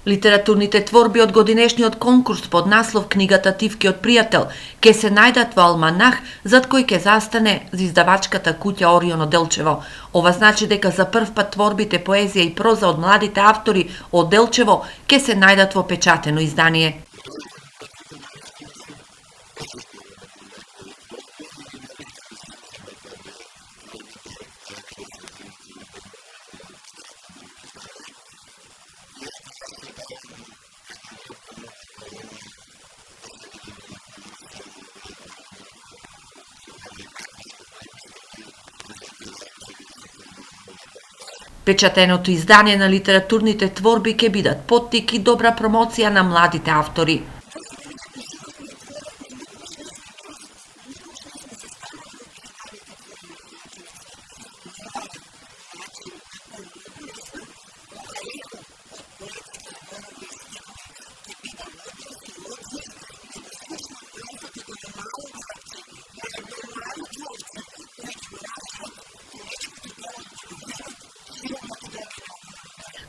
Литературните творби од годинешниот конкурс под наслов Книгата Тивкиот пријател ке се најдат во Алманах, зад кој ке застане за издавачката куќа Орион од Делчево. Ова значи дека за прв пат творбите поезија и проза од младите автори од Делчево ке се најдат во печатено издание. Печатеното издание на литературните творби ќе бидат поттик и добра промоција на младите автори.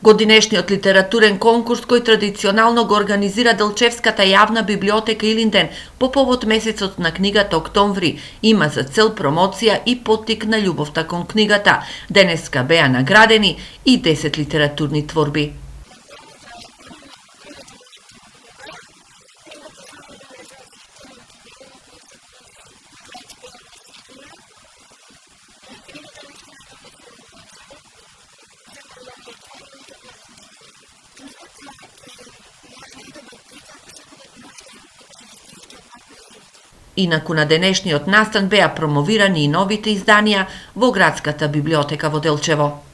Годинешниот литературен конкурс кој традиционално го организира Делчевската јавна библиотека Илинден по повод месецот на книгата октомври има за цел промоција и поттик на љубовта кон книгата. Денеска беа наградени и 10 литературни творби. Инаку на денешниот настан беа промовирани и новите изданија во градската библиотека во Делчево.